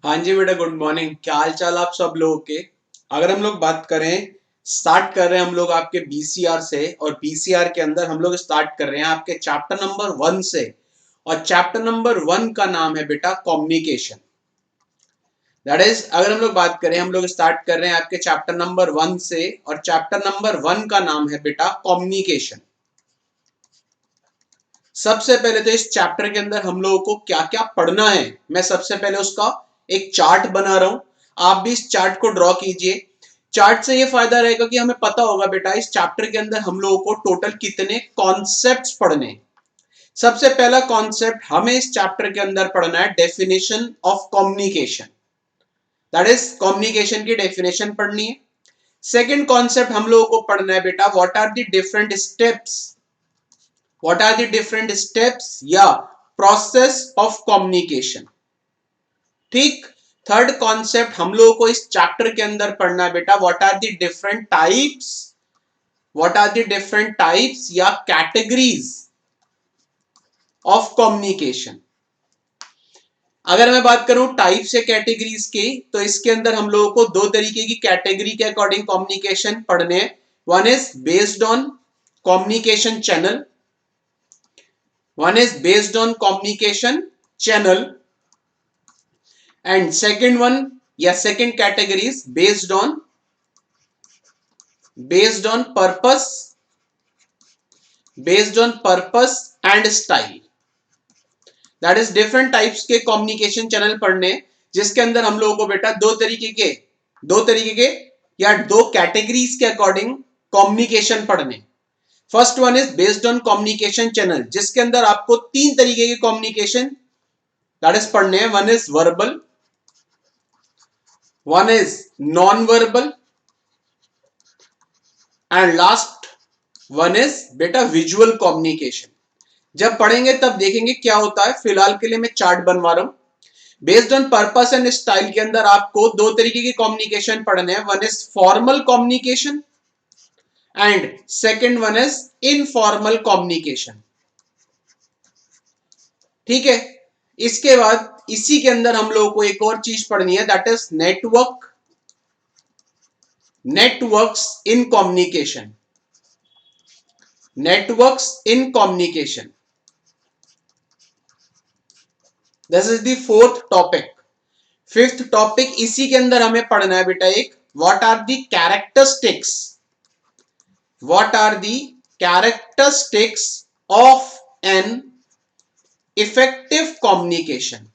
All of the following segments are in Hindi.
हाँ जी बेटा, गुड मॉर्निंग। क्या हाल चाल आप सब लोगों के। अगर हम लोग बात करें, स्टार्ट कर रहे हैं हम लोग आपके बीसीआर से, और बीसीआर के अंदर हम लोग स्टार्ट कर रहे हैं आपके चैप्टर नंबर 1 से। और चैप्टर नंबर 1 का नाम है बेटा कम्युनिकेशन। दैट इज, अगर हम लोग बात करें, हम लोग स्टार्ट कर रहे हैं आपके चैप्टर नंबर 1 से, और चैप्टर नंबर 1 का नाम है बेटा कम्युनिकेशन। सबसे पहले तो इस चैप्टर के अंदर हम लोगों को क्या क्या पढ़ना है, मैं सबसे पहले उसका एक चार्ट बना रहा हूं। आप भी इस चार्ट को ड्रॉ कीजिए। चार्ट से ये फायदा रहेगा कि हमें पता होगा बेटा इस चैप्टर के अंदर हम लोगों को टोटल कितने कॉन्सेप्ट्स पढ़ने। सबसे पहला कॉन्सेप्ट हमें इस चैप्टर के अंदर पढ़ना है definition of communication. That is, communication की डेफिनेशन पढ़नी है। सेकेंड कॉन्सेप्ट हम लोगों को पढ़ना है बेटा what are the different steps, what are the different steps या process of communication। ठीक। थर्ड कॉन्सेप्ट हम लोगों को इस चैप्टर के अंदर पढ़ना है बेटा what are the different types, what are the different types या categories of communication। अगर मैं बात करूं टाइप से कैटेगरीज की, तो इसके अंदर हम लोगों को दो तरीके की कैटेगरी के अकॉर्डिंग कम्युनिकेशन पढ़ने हैं। One is based on communication channel, one is based on communication channel, and second one या second category is based on purpose, based on purpose and style। that is, different types के communication channel पढ़ने, जिसके अंदर हम लोगों को बेटा दो तरीके के या दो कैटेगरीज के अकॉर्डिंग कम्युनिकेशन पढ़ने। First one is based on communication channel, जिसके अंदर आपको तीन तरीके के कम्युनिकेशन दैट इज पढ़ने हैं। One is verbal, one is non verbal, and last one is बेटा विजुअल कम्युनिकेशन। जब पढ़ेंगे तब देखेंगे क्या होता है। फिलहाल के लिए मैं चार्ट बनवा रहा हूं। Based on purpose and style के अंदर आपको दो तरीके के कम्युनिकेशन पढ़ने हैं। One is formal communication and second one is informal communication. ठीक है। इसके बाद इसी के अंदर हम लोगों को एक और चीज पढ़नी है, that is networks in communication, networks in communication. This is the fourth topic. Fifth topic इसी के अंदर हमें पढ़ना है बेटा एक, what are the characteristics, what are the characteristics of an effective communication.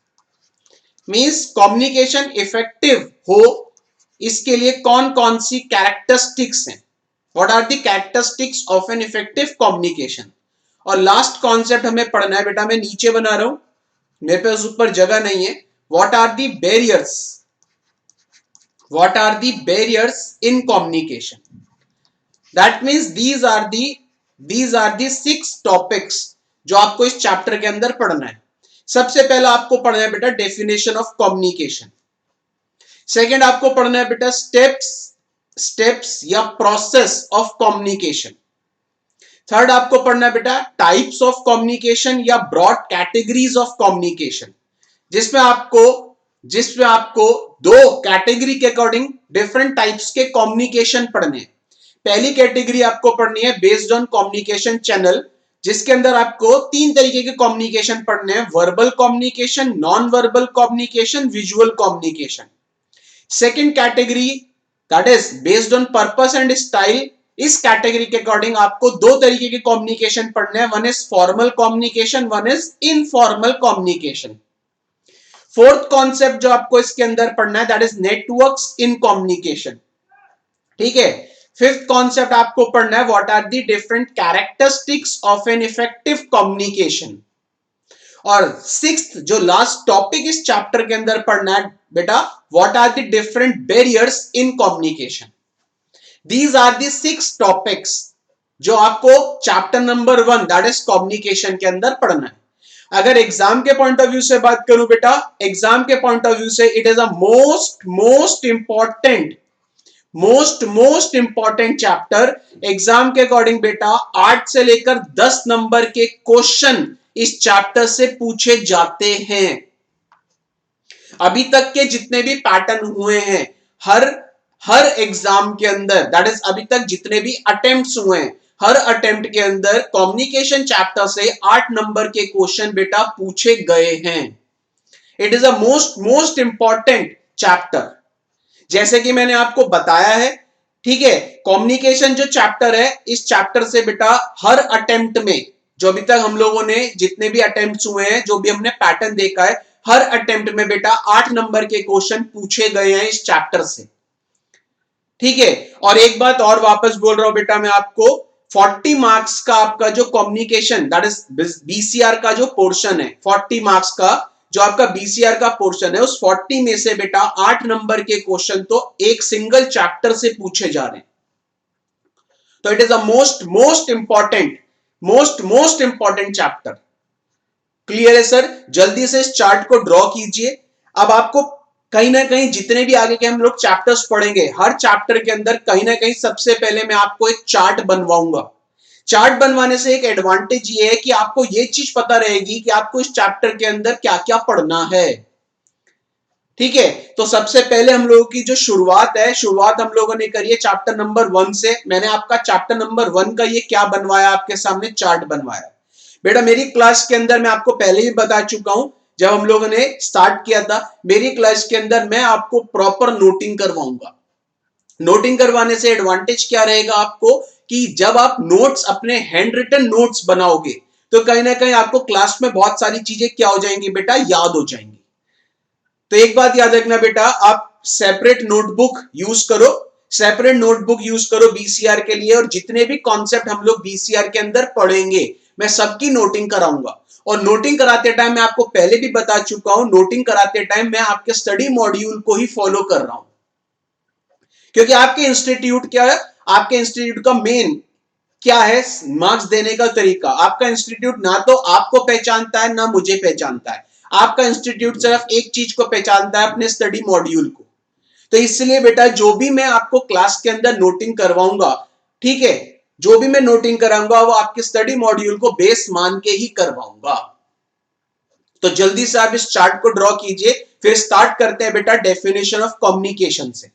Means communication effective हो, इसके लिए कौन कौन सी कैरेक्टरिस्टिक्स हैं। What are the characteristics of an effective communication. और लास्ट कॉन्सेप्ट हमें पढ़ना है बेटा, मैं नीचे बना रहा हूं, मेरे पास ऊपर जगह नहीं है। What are the barriers, what are the barriers in communication. That means these are the 6 topics जो आपको इस चैप्टर के अंदर पढ़ना है। सबसे पहला आपको पढ़ना है बेटा डेफिनेशन ऑफ कम्युनिकेशन। सेकंड आपको पढ़ना है बेटा स्टेप्स या प्रोसेस ऑफ कम्युनिकेशन। थर्ड आपको पढ़ना है बेटा टाइप्स ऑफ कम्युनिकेशन या ब्रॉड कैटेगरीज ऑफ कम्युनिकेशन, जिसमें आपको दो कैटेगरी के अकॉर्डिंग डिफरेंट टाइप्स के कम्युनिकेशन पढ़ने। पहली कैटेगरी आपको पढ़नी है बेस्ड ऑन कम्युनिकेशन चैनल, जिसके अंदर आपको तीन तरीके के कम्युनिकेशन पढ़ने हैं, verbal communication, non verbal communication, visual communication. Second category that is based on purpose and style. इस कैटेगरी के अकॉर्डिंग आपको दो तरीके के कम्युनिकेशन पढ़ने हैं, one is formal communication, one is informal communication. Fourth concept जो आपको इसके अंदर पढ़ना है that is networks in communication. ठीक है। फिफ्थ कॉन्सेप्ट आपको पढ़ना है what are the different characteristics of an effective communication. और सिक्स्थ जो लास्ट टॉपिक इस चैप्टर के अंदर पढ़ना है बेटा what are the different barriers in communication. These are the 6 topics जो आपको chapter number 1 that is communication के अंदर पढ़ना है। अगर एग्जाम के पॉइंट ऑफ व्यू से बात करूं बेटा, एग्जाम के पॉइंट ऑफ व्यू से it is a most important chapter. Exam के अकॉर्डिंग बेटा 8 से लेकर 10 नंबर के क्वेश्चन इस चैप्टर से पूछे जाते हैं। अभी तक के जितने भी पैटर्न हुए हैं हर हर एग्जाम के अंदर, दैट इज अभी तक जितने भी अटेम्प्ट्स हुए हैं, हर अटेम्प्ट के अंदर कम्युनिकेशन चैप्टर से 8 नंबर के क्वेश्चन बेटा पूछे गए हैं। It is a most most important chapter, जैसे कि मैंने आपको बताया है। ठीक है, कम्युनिकेशन जो चैप्टर है, इस चैप्टर से बेटा हर अटेम्प्ट में, जो अभी तक हम लोगों ने जितने भी अटेम्प्ट्स हुए हैं, जो भी हमने पैटर्न देखा है, हर अटेम्प्ट में बेटा 8 नंबर के क्वेश्चन पूछे गए हैं इस चैप्टर से। ठीक है, और एक बात और वापस बोल रहा हूं बेटा मैं आपको, 40 मार्क्स का आपका जो कम्युनिकेशन दैट इज बीसीआर का जो पोर्शन है, 40 मार्क्स का जो आपका बीसीआर का पोर्शन है, उस 40 में से बेटा 8 नंबर के क्वेश्चन तो एक सिंगल चैप्टर से पूछे जा रहे हैं। तो it is a most important chapter. Clear है सर? जल्दी से इस चार्ट को ड्रॉ कीजिए। अब आपको कहीं ना कहीं जितने भी आगे के हम लोग चैप्टर्स पढ़ेंगे, हर चैप्टर के अंदर कहीं ना कहीं सबसे पहले मैं आपको एक चार्ट बनवाऊंगा। चार्ट बनवाने से एक एडवांटेज ये है कि आपको ये चीज पता रहेगी कि आपको इस चैप्टर के अंदर क्या क्या पढ़ना है। ठीक है, तो सबसे पहले हम लोगों की जो शुरुआत है, शुरुआत हम लोगों ने करी है चैप्टर नंबर 1 से। मैंने आपका चैप्टर नंबर 1 का ये क्या बनवाया, आपके सामने चार्ट बनवाया। बेटा मेरी क्लास के अंदर मैं आपको पहले ही बता चुका हूं, जब हम लोगों ने स्टार्ट किया था, मेरी क्लास के अंदर मैं आपको प्रॉपर नोटिंग करवाऊंगा। नोटिंग करवाने से एडवांटेज क्या रहेगा आपको, कि जब आप नोट्स, अपने हैंड रिटन नोट्स बनाओगे, तो कहीं ना कहीं आपको क्लास में बहुत सारी चीजें क्या हो जाएंगी बेटा, याद हो जाएंगी। तो एक बात याद रखना बेटा, आप सेपरेट नोटबुक यूज करो, सेपरेट नोटबुक यूज करो बीसीआर के लिए, और जितने भी कॉन्सेप्ट हम लोग बीसीआर के अंदर पढ़ेंगे मैं सबकी नोटिंग कराऊंगा। और नोटिंग कराते टाइम मैं आपको पहले भी बता चुका हूं, नोटिंग कराते टाइम मैं आपके स्टडी मॉड्यूल को ही फॉलो कर रहा हूं, क्योंकि आपके इंस्टीट्यूट क्या है, आपके इंस्टीट्यूट का मेन क्या है, मार्क्स देने का तरीका। आपका इंस्टीट्यूट ना तो आपको पहचानता है ना मुझे पहचानता है, आपका इंस्टीट्यूट सिर्फ एक चीज को पहचानता है, अपने स्टडी मॉड्यूल को। तो इसलिए बेटा जो भी मैं आपको क्लास के अंदर नोटिंग करवाऊंगा, ठीक है, जो भी मैं नोटिंग कराऊंगा वो आपके स्टडी मॉड्यूल को बेस मान के ही करवाऊंगा। तो जल्दी से आप इस चार्ट को ड्रॉ कीजिए, फिर स्टार्ट करते हैं बेटा डेफिनेशन ऑफ कम्युनिकेशन से।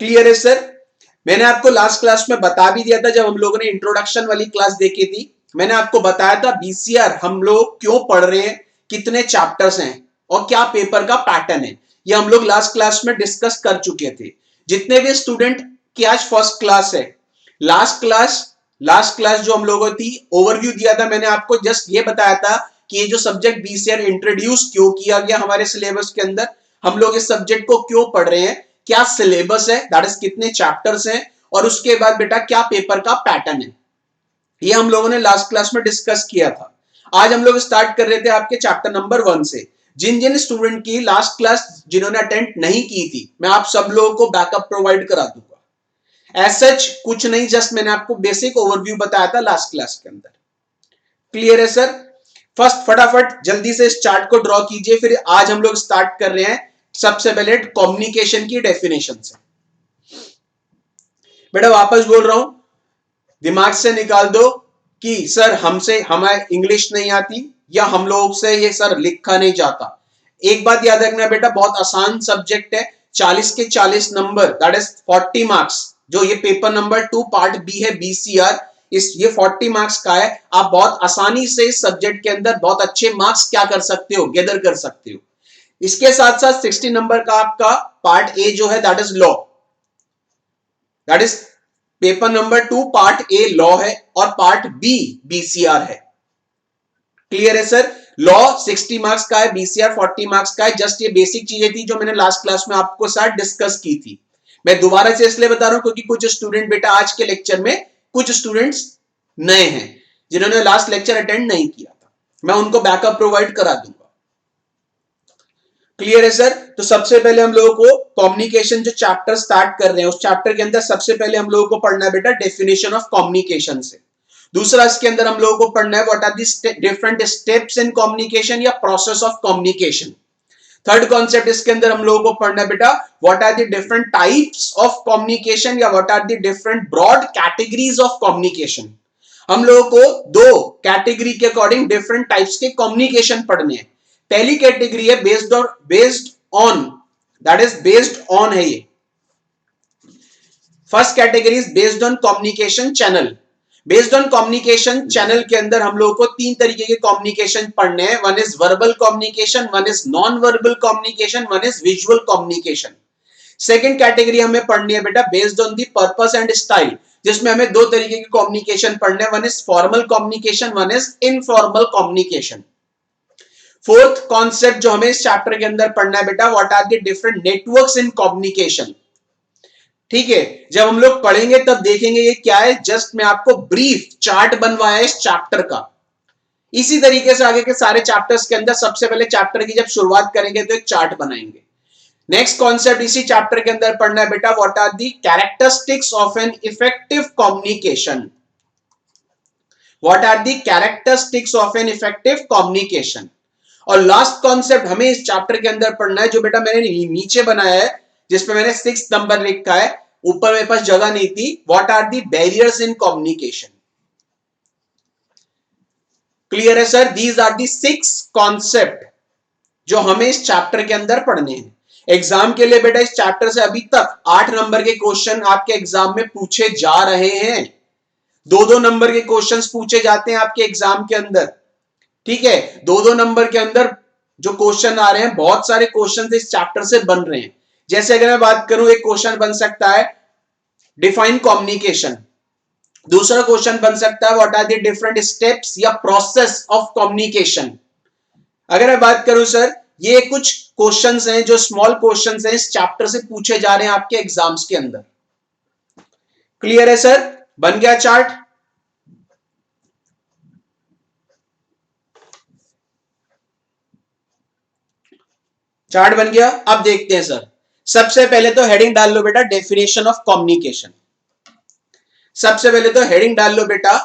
क्लियर है सर? मैंने आपको लास्ट क्लास में बता भी दिया था, जब हम लोगों ने इंट्रोडक्शन वाली क्लास देखी थी, मैंने आपको बताया था बीसीआर हम लोग क्यों पढ़ रहे हैं, कितने चैप्टर्स हैं और क्या पेपर का पैटर्न है, ये हम लोग लास्ट क्लास में डिस्कस कर चुके थे। जितने भी स्टूडेंट की आज फर्स्ट क्लास है, लास्ट क्लास जो हम लोगों थी, ओवरव्यू दिया था मैंने आपको, जस्ट ये बताया था कि ये जो सब्जेक्ट बीसीआर इंट्रोड्यूस क्यों किया गया हमारे सिलेबस के अंदर, हम लोग इस सब्जेक्ट को क्यों पढ़ रहे हैं, क्या सिलेबस है, दैट इज कितने चैप्टर्स हैं, और उसके बाद बेटा क्या पेपर का पैटर्न है, ये हम लोगों ने लास्ट क्लास में डिस्कस किया था। आज हम लोग स्टार्ट कर रहे थे आपके चैप्टर नंबर 1 से। जिन जिन स्टूडेंट की लास्ट क्लास जिन्होंने अटेंड नहीं की थी, मैं आप सब लोगों को बैकअप प्रोवाइड करा दूंगा। एज सच कुछ नहीं, जस्ट मैंने आपको बेसिक ओवरव्यू बताया था लास्ट क्लास के अंदर। क्लियर है सर? फर्स्ट फटाफट जल्दी से इस चार्ट को ड्रॉ कीजिए, फिर आज हम लोग स्टार्ट कर रहे हैं सबसे पहले कम्युनिकेशन की डेफिनेशन से। बेटा वापस बोल रहा हूं, दिमाग से निकाल दो कि सर हमसे हमें इंग्लिश नहीं आती, या हम लोग से ये सर लिखा नहीं जाता। एक बात याद रखना बेटा, बहुत आसान सब्जेक्ट है, 40 के 40 नंबर, दैट इज 40 मार्क्स। जो ये पेपर नंबर 2 पार्ट बी है बीसीआर, इस ये 40 मार्क्स का है। आप बहुत आसानी से इस सब्जेक्ट के अंदर बहुत अच्छे मार्क्स क्या कर सकते हो, गैदर कर सकते हो। इसके साथ साथ 60 नंबर का आपका पार्ट ए जो है, that is law, that is paper number 2 part a law है, और पार्ट बी बीसीआर है। क्लियर है सर? लॉ 60 मार्क्स का है, बीसीआर 40 मार्क्स का है। जस्ट ये बेसिक चीजें थी जो मैंने लास्ट क्लास में आपको साथ डिस्कस की थी। मैं दोबारा से इसलिए बता रहा हूं क्योंकि कुछ स्टूडेंट बेटा आज के लेक्चर में, कुछ स्टूडेंट्स नए हैं जिन्होंने लास्ट लेक्चर अटेंड नहीं किया था, मैं उनको बैकअप प्रोवाइड करा दूंगा। क्लियर है सर? तो सबसे पहले हम लोगों को कम्युनिकेशन जो चैप्टर स्टार्ट कर रहे हैं, उस चैप्टर के अंदर सबसे पहले हम लोगों को पढ़ना है बेटा डेफिनेशन ऑफ कम्युनिकेशन से। दूसरा इसके अंदर हम लोगों को पढ़ना है what are the different steps in communication या process of communication. Third concept इसके अंदर हम लोगों को पढ़ना है बेटा what are the different types of communication या what are the different broad categories of communication. हम लोगों को दो कैटेगरी के अकॉर्डिंग डिफरेंट टाइप्स के कम्युनिकेशन पढ़ने हैं। पहली कैटेगरी है based on, that is based on है ये। First category is based on communication channel. Based on communication channel के अंदर हम लोगों को तीन तरीके के कम्युनिकेशन पढ़ने हैं। One is verbal communication, one is non verbal communication, one is visual communication. Second category हमें पढ़नी है बेटा based on the purpose and style, जिसमें हमें दो तरीके के कम्युनिकेशन पढ़ने हैं। One is formal communication, one is informal communication. Fourth concept जो हमें इस चैप्टर के अंदर पढ़ना है बेटा, what are the different networks in communication. ठीक है, जब हम लोग पढ़ेंगे तब देखेंगे ये क्या है। जस्ट मैं आपको ब्रीफ चार्ट बनवाया इस चैप्टर का। इसी तरीके से आगे के सारे चैप्टर्स के अंदर सबसे पहले चैप्टर की जब शुरुआत करेंगे तो एक चार्ट बनाएंगे। नेक्स्ट कॉन्सेप्ट इसी चैप्टर के अंदर पढ़ना है बेटा, what are the characteristics of an effective communication. What are the characteristics of an effective communication. और लास्ट कॉन्सेप्ट हमें इस चैप्टर के अंदर पढ़ना है, जो बेटा मैंने नीचे बनाया है, जिसपे मैंने 6 नंबर लिखा है, ऊपर मेरे पास जगह नहीं थी। What are the barriers in communication. Clear है sir? These are the 6 concept जो हमें इस चैप्टर के अंदर पढ़ने हैं। एग्जाम के लिए बेटा इस चैप्टर से अभी तक 8 नंबर के क्वेश्चन आपके एग्जाम में पूछे जा रहे हैं। 2-2 नंबर के क्वेश्चंस पूछे जाते हैं आपके एग्जाम के अंदर। ठीक है, 2-2 नंबर के अंदर जो क्वेश्चन आ रहे हैं, बहुत सारे क्वेश्चन इस चैप्टर से बन रहे हैं। जैसे अगर मैं बात करूं, एक क्वेश्चन बन सकता है डिफाइन कम्युनिकेशन। दूसरा क्वेश्चन बन सकता है what are the different steps या प्रोसेस ऑफ कम्युनिकेशन। अगर मैं बात करूं सर, ये कुछ क्वेश्चंस हैं जो स्मॉल क्वेश्चंस हैं इस चैप्टर से पूछे जा रहे हैं आपके एग्जाम्स के अंदर। क्लियर है सर? बन गया चार्ट? चार्ट बन गया। अब देखते हैं सर, सबसे पहले तो हेडिंग डाल लो बेटा डेफिनेशन ऑफ कम्युनिकेशन। सबसे पहले तो हेडिंग डाल लो बेटा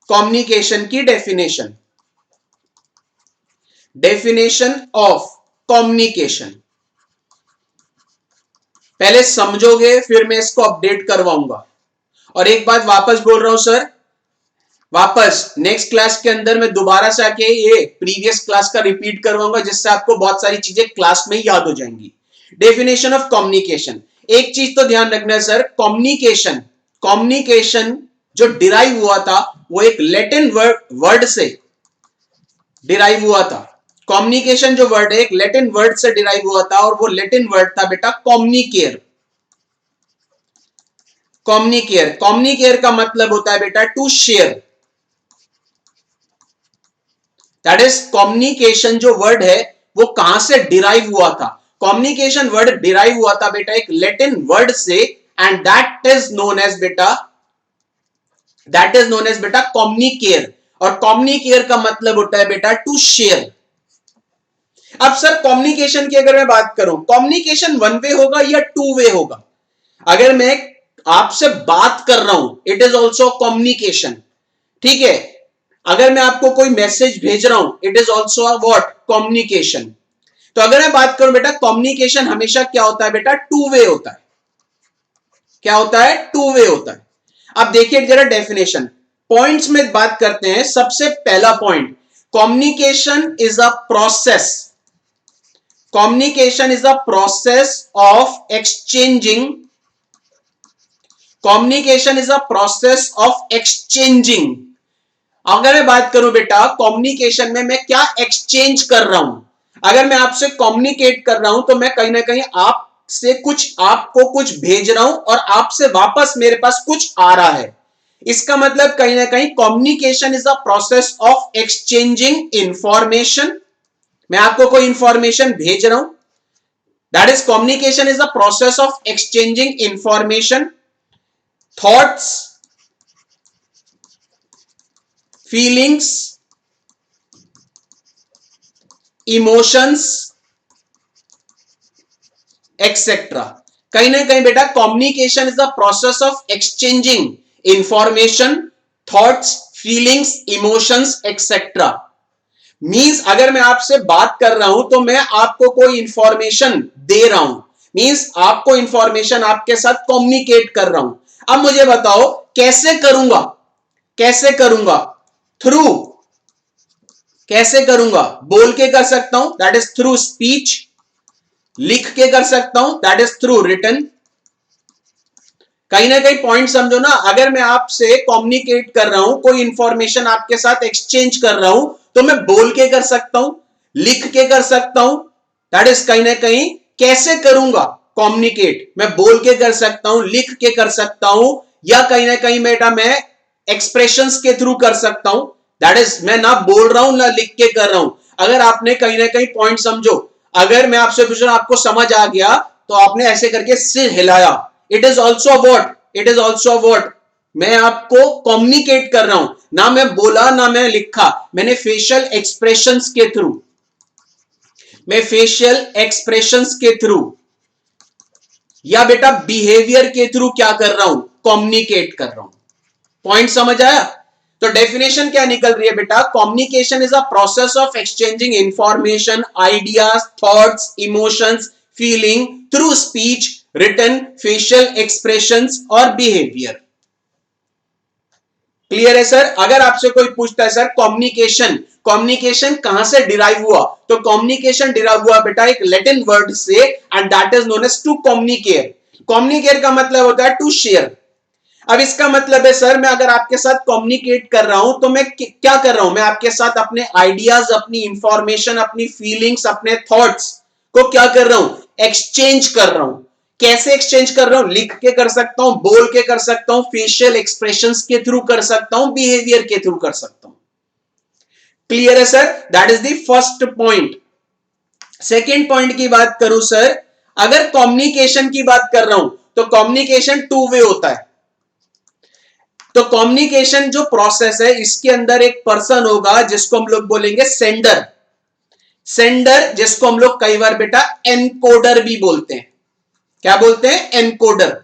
कम्युनिकेशन की डेफिनेशन। डेफिनेशन ऑफ कम्युनिकेशन पहले समझोगे, फिर मैं इसको अपडेट करवाऊंगा। और एक बात वापस बोल रहा हूं सर, वापस नेक्स्ट क्लास के अंदर मैं दोबारा से आके ये प्रीवियस क्लास का रिपीट करवाऊंगा, जिससे आपको बहुत सारी चीजें क्लास में याद हो जाएंगी। डेफिनेशन ऑफ कम्युनिकेशन, एक चीज तो ध्यान रखना है सर, कम्युनिकेशन कम्युनिकेशन जो डिराइव हुआ था वो एक लैटिन वर्ड से डिराइव हुआ था। कम्युनिकेशन जो वर्ड है एक लैटिन वर्ड से डिराइव हुआ था, और वो लैटिन वर्ड था बेटा कम्युनिकेयर। कम्युनिकेयर, कम्युनिकेयर का मतलब होता है बेटा to share. That is communication जो वर्ड है वो कहां से डिराइव हुआ था? कम्युनिकेशन वर्ड डिराइव हुआ था बेटा एक लैटिन वर्ड से, and that is known as बेटा कम्युनिकेयर। और कम्युनिकेयर का मतलब होता है बेटा टू शेयर। अब सर कम्युनिकेशन की अगर मैं बात करूं, कम्युनिकेशन वन वे होगा या टू वे होगा? अगर मैं आपसे बात कर रहा हूं, इट इज ऑल्सो कम्युनिकेशन। ठीक है, अगर मैं आपको कोई मैसेज भेज रहा हूं, it is also what? Communication. तो अगर मैं बात करूं बेटा, कम्युनिकेशन हमेशा क्या होता है बेटा? टू वे होता है। क्या होता है? टू वे होता है। अब देखिए जरा डेफिनेशन, पॉइंट्स में बात करते हैं। सबसे पहला point, communication is a process. Communication is a process of exchanging. Communication is a process of exchanging. अगर मैं बात करूं बेटा, कम्युनिकेशन में मैं क्या एक्सचेंज कर रहा हूं? अगर मैं आपसे कम्युनिकेट कर रहा हूं तो मैं कहीं ना कहीं आपसे कुछ, आपको कुछ भेज रहा हूं और आपसे वापस मेरे पास कुछ आ रहा है। इसका मतलब कहीं ना कहीं communication is a process of exchanging information. मैं आपको कोई इंफॉर्मेशन भेज रहा हूं, that is communication is a process of exchanging information, thoughts, feelings, emotions etcetera. कहीं ना कहीं बेटा communication is the process of exchanging information, thoughts, feelings, emotions etcetera. Means अगर मैं आपसे बात कर रहा हूं तो मैं आपको कोई इंफॉर्मेशन दे रहा हूं, मींस आपको इंफॉर्मेशन आपके साथ कम्युनिकेट कर रहा हूं। अब मुझे बताओ कैसे करूंगा? कैसे करूंगा? थ्रू कैसे करूंगा? बोल के कर सकता हूं, दैट इज थ्रू स्पीच। लिख के कर सकता हूं, दैट इज थ्रू रिटन। कहीं ना कहीं पॉइंट समझो ना, अगर मैं आपसे कम्युनिकेट कर रहा हूं, कोई इंफॉर्मेशन आपके साथ एक्सचेंज कर रहा हूं, तो मैं बोल के कर सकता हूं, लिख के कर सकता हूं, दैट इज कहीं ना कहीं कैसे करूंगा कम्युनिकेट? मैं बोल के कर सकता हूं, लिख के कर सकता हूं, या कहीं ना कहीं बेटा मैं एक्सप्रेशंस के थ्रू कर सकता हूं, दैट इज मैं ना बोल रहा हूं ना लिख के कर रहा हूं। अगर आपने कहीं ना कहीं पॉइंट समझो, अगर मैं आपसे पूछ रहा हूं आपको समझ आ गया, तो आपने ऐसे करके सिर हिलाया, it is also what, it is also what, मैं आपको कम्युनिकेट कर रहा हूं, ना मैं बोला ना मैं लिखा, मैंने फेशियल एक्सप्रेशंस के थ्रू, मैं फेशियल एक्सप्रेशंस के थ्रू या बेटा बिहेवियर के थ्रू क्या कर रहा हूं? कम्युनिकेट कर रहा हूं। पॉइंट समझ आया? तो डेफिनेशन क्या निकल रही है बेटा? Communication is a process of exchanging information, ideas, thoughts, emotions, feeling through speech, written, facial expressions और बिहेवियर। क्लियर है सर? अगर आपसे कोई पूछता है सर कम्युनिकेशन, कम्युनिकेशन कहां से डिराइव हुआ, तो कम्युनिकेशन डिराइव हुआ बेटा एक लैटिन वर्ड से, and that is known as to communicate. Communicate का मतलब होता है टू शेयर। अब इसका मतलब है सर, मैं अगर आपके साथ कम्युनिकेट कर रहा हूं, तो मैं क्या कर रहा हूं? मैं आपके साथ अपने आइडियाज, अपनी इंफॉर्मेशन, अपनी फीलिंग्स, अपने थॉट्स को क्या कर रहा हूं? एक्सचेंज कर रहा हूं। कैसे एक्सचेंज कर रहा हूं? लिख के कर सकता हूं, बोल के कर सकता हूं, फेशियल एक्सप्रेशंस के थ्रू कर सकता हूं, बिहेवियर के थ्रू कर सकता हूं। क्लियर है sir? That is the first point. Second point की बात करूं सर, अगर कम्युनिकेशन की बात कर रहा हूं, तो कम्युनिकेशन टू वे होता है। तो कम्युनिकेशन जो प्रोसेस है, इसके अंदर एक पर्सन होगा जिसको हम लोग बोलेंगे सेंडर। सेंडर जिसको हम लोग कई बार बेटा एनकोडर भी बोलते हैं। क्या बोलते हैं? एनकोडर।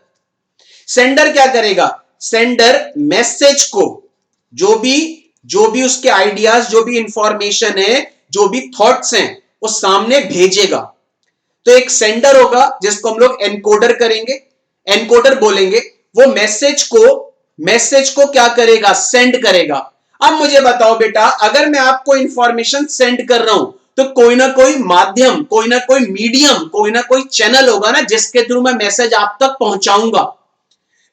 सेंडर क्या करेगा? सेंडर मैसेज को, जो भी उसके आइडियाज, जो भी इंफॉर्मेशन है, जो भी थॉट्स हैं, वो सामने भेजेगा। तो एक सेंडर होगा जिसको हम लोग एनकोडर करेंगे, एनकोडर बोलेंगे। वो मैसेज को क्या करेगा? सेंड करेगा। अब मुझे बताओ बेटा, अगर मैं आपको इंफॉर्मेशन सेंड कर रहा हूं, तो कोई ना कोई माध्यम, कोई ना कोई मीडियम, कोई ना कोई चैनल होगा ना जिसके थ्रू मैं मैसेज आप तक पहुंचाऊंगा।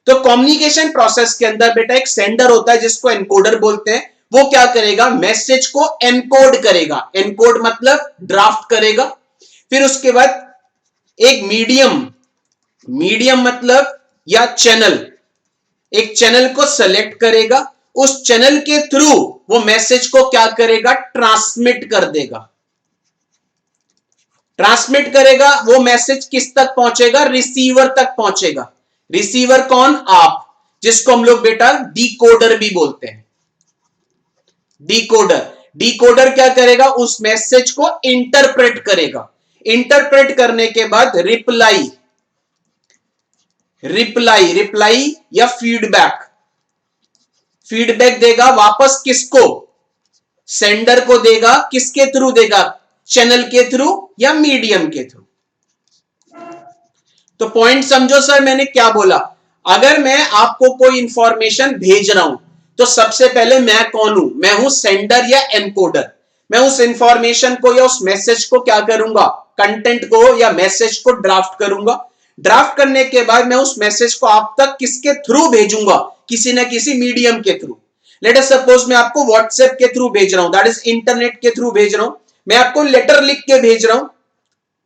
तो कम्युनिकेशन प्रोसेस के अंदर बेटा एक सेंडर होता है जिसको एनकोडर बोलते हैं। वो क्या करेगा? मैसेज को एनकोड करेगा। एनकोड मतलब ड्राफ्ट करेगा। फिर उसके बाद एक मीडियम, मीडियम मतलब या चैनल, एक चैनल को सेलेक्ट करेगा। उस चैनल के थ्रू वो मैसेज को क्या करेगा? ट्रांसमिट कर देगा। ट्रांसमिट करेगा। वो मैसेज किस तक पहुंचेगा? रिसीवर तक पहुंचेगा। रिसीवर कौन? आप, जिसको हम लोग बेटा डिकोडर भी बोलते हैं। डिकोडर, डिकोडर क्या करेगा? उस मैसेज को इंटरप्रेट करेगा। इंटरप्रेट करने के बाद रिप्लाई, रिप्लाई रिप्लाई या फीडबैक, फीडबैक देगा वापस किसको? सेंडर को देगा। किसके थ्रू देगा? चैनल के थ्रू या मीडियम के थ्रू। तो पॉइंट समझो सर, मैंने क्या बोला? अगर मैं आपको कोई इंफॉर्मेशन भेज रहा हूं, तो सबसे पहले मैं कौन हूं? मैं हूं सेंडर या एनकोडर। मैं उस इंफॉर्मेशन को या उस मैसेज को क्या करूंगा? कंटेंट को या मैसेज को ड्राफ्ट करूंगा। ड्राफ्ट करने के बाद मैं उस मैसेज को आप तक किसके थ्रू भेजूंगा? किसी ना किसी मीडियम के थ्रू। लेट अस सपोज मैं आपको व्हाट्सएप के थ्रू भेज रहा हूं, दैट इज इंटरनेट के थ्रू भेज रहा हूं। मैं आपको लेटर लिख के भेज रहा हूं,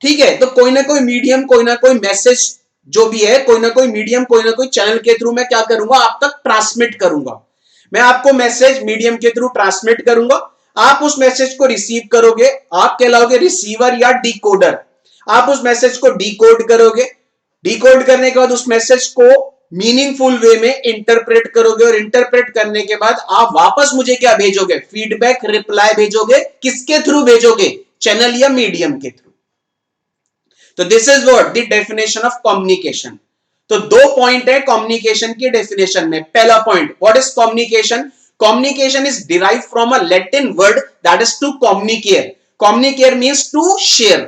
ठीक है? तो कोई ना कोई मीडियम, कोई ना कोई मैसेज जो भी है, कोई ना कोई मीडियम, कोई ना कोई चैनल के थ्रू मैं क्या करूंगा? आप तक ट्रांसमिट करूंगा। मैं आपको मैसेज मीडियम के थ्रू ट्रांसमिट करूंगा। आप उस मैसेज को रिसीव करोगे, आप कहलाओगे रिसीवर या डिकोडर। आप उस मैसेज को डिकोड करोगे। डिकोड करने के बाद उस मैसेज को मीनिंगफुल वे में इंटरप्रेट करोगे, और इंटरप्रेट करने के बाद आप वापस मुझे क्या भेजोगे? फीडबैक, रिप्लाई भेजोगे। किसके थ्रू भेजोगे? चैनल या मीडियम के थ्रू। तो this is what the definition of communication. तो दो पॉइंट है कम्युनिकेशन की डेफिनेशन में। पहला point, what is communication? Communication is derived from a Latin word that is to communicare. Communicare means to share.